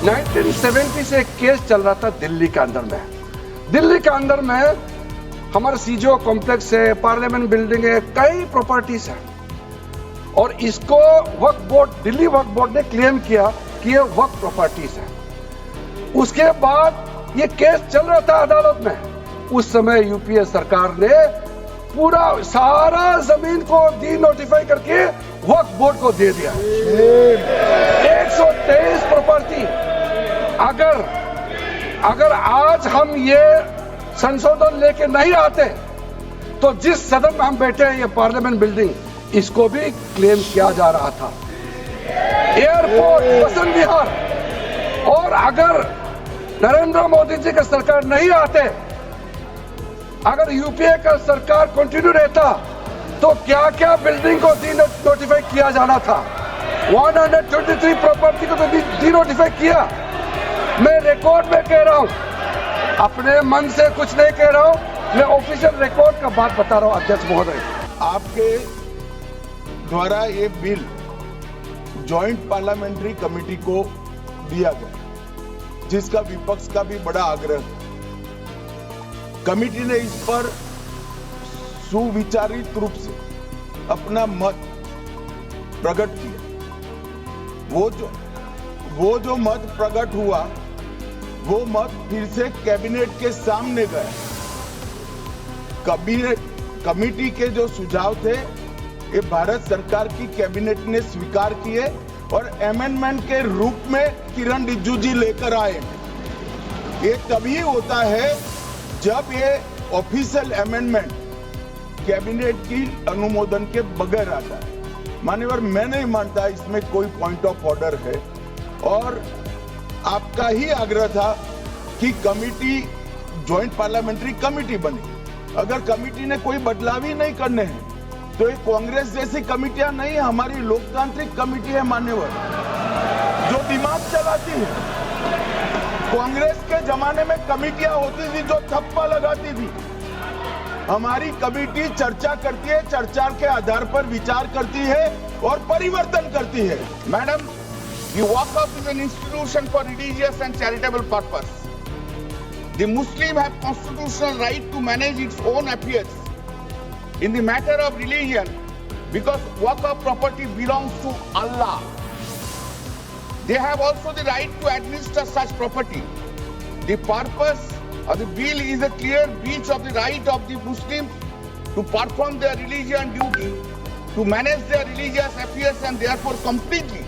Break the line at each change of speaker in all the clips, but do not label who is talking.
1970 से एक केस चल रहा था दिल्ली के अंदर में। दिल्ली के अंदर में हमारे सीजीओ कॉम्प्लेक्स है, पार्लियामेंट बिल्डिंग है, कई प्रॉपर्टीज है, और इसको वक्फ बोर्ड, दिल्ली वक्फ बोर्ड ने क्लेम किया कि ये वक्फ प्रॉपर्टीज है। उसके बाद ये केस चल रहा था अदालत में। उस समय यूपीए सरकार ने पूरा सारा जमीन को डी नोटिफाई करके वक्फ बोर्ड को दे दिया। 123 प्रॉपर्टी। अगर आज हम ये संशोधन लेके नहीं आते तो जिस सदन में हम बैठे हैं, ये पार्लियामेंट बिल्डिंग, इसको भी क्लेम किया जा रहा था। एयरपोर्ट, बसंत विहार, और अगर नरेंद्र मोदी जी का सरकार नहीं आते, अगर यूपीए का सरकार कंटिन्यू रहता, तो क्या क्या बिल्डिंग को डी नोटिफाई किया जाना था। 123 प्रॉपर्टी को तो डी नोटिफाई किया। मैं रिकॉर्ड में कह रहा हूं, अपने मन से कुछ नहीं कह रहा हूं, मैं ऑफिशियल रिकॉर्ड का बात बता रहा हूं। अध्यक्ष महोदय,
आपके द्वारा ये बिल जॉइंट पार्लियामेंट्री कमेटी को दिया गया, जिसका विपक्ष का भी बड़ा आग्रह। कमेटी ने इस पर सुविचारित रूप से अपना मत प्रकट किया। वो जो मत प्रकट हुआ, वो मत फिर से कैबिनेट के सामने गया। कमेटी के जो सुझाव थे, ये भारत सरकार की कैबिनेट ने स्वीकार किए और अमेंडमेंट के रूप में किरण रिजिजू जी लेकर आए। ये तभी होता है जब ये ऑफिशियल अमेंडमेंट कैबिनेट की अनुमोदन के बगैर आता है। मान्यवर, मैं नहीं मानता इसमें कोई पॉइंट ऑफ ऑर्डर है, और आपका ही आग्रह था कि कमेटी जॉइंट पार्लियामेंट्री कमेटी बने। अगर कमेटी ने कोई बदलाव ही नहीं करने हैं, तो ये कांग्रेस जैसी कमेटियां नहीं, हमारी लोकतांत्रिक कमेटी है मान्यवर, जो दिमाग चलाती है। कांग्रेस के जमाने में कमेटियां होती थी जो थप्पा लगाती थी। हमारी कमेटी चर्चा करती है, चर्चा के आधार पर विचार करती है और परिवर्तन करती है।
Madam, the Waqf is an institution for religious and charitable purpose. The Muslim have constitutional right to manage its own affairs in the matter of religion, because Waqf property belongs to Allah. They have also the right to administer such property. The purpose of the bill is a clear breach of the right of the Muslims to perform their religious duty, to manage their religious affairs, and therefore completely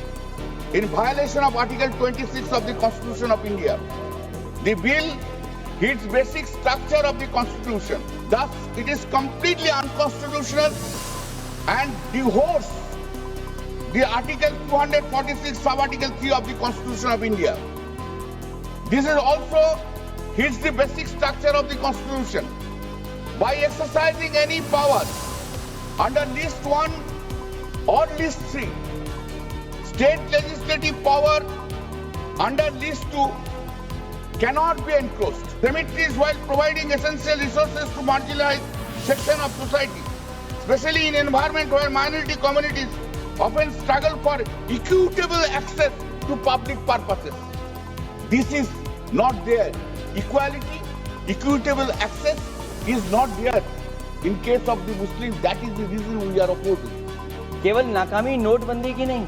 in violation of Article 26 of the Constitution of India. The bill hits basic structure of the Constitution. Thus, it is completely unconstitutional and divorces the Article 246 sub-Article 3 of the Constitution of India. This is also hits the basic structure of the Constitution. By exercising any powers under List 1 or List 3, state legislative power under List 2 cannot be encroached. Cemeteries, while providing essential resources to marginalized section of society, especially in environment where minority communities often struggle for equitable access to public purposes. This is not there. Equality, equitable access is not there in case of the Muslims. That is the reason we are opposing.
केवल नाकामी नोटबंदी की नहीं,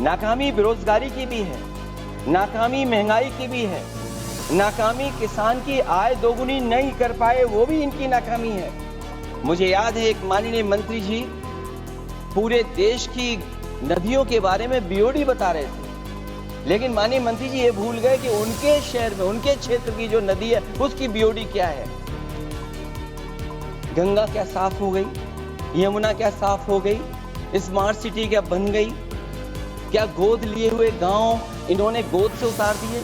नाकामी बेरोजगारी की भी है, नाकामी महंगाई की भी है, नाकामी किसान की आय दोगुनी नहीं कर पाए, वो भी इनकी नाकामी है। मुझे याद है एक माननीय मंत्री जी पूरे देश की नदियों के बारे में बीओडी बता रहे थे, लेकिन माननीय मंत्री जी ये भूल गए कि उनके शहर में, उनके क्षेत्र की जो नदी है, उसकी बीओडी क्या है। गंगा क्या साफ हो गई, यमुना क्या साफ हो गई, स्मार्ट सिटी क्या बन गई, क्या गोद लिए हुए गांव इन्होंने गोद से उतार दिए,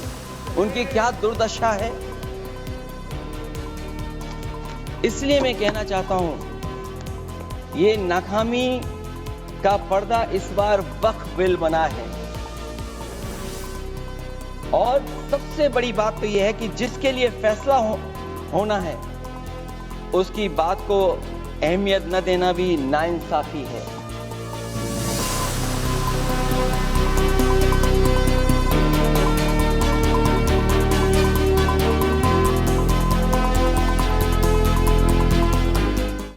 उनकी क्या दुर्दशा है। इसलिए मैं कहना चाहता हूं, ये नाकामी का पर्दा इस बार वक्फ बिल बना है। और सबसे बड़ी बात तो यह है कि जिसके लिए फैसला होना है, उसकी बात को अहमियत न देना भी नाइंसाफी है।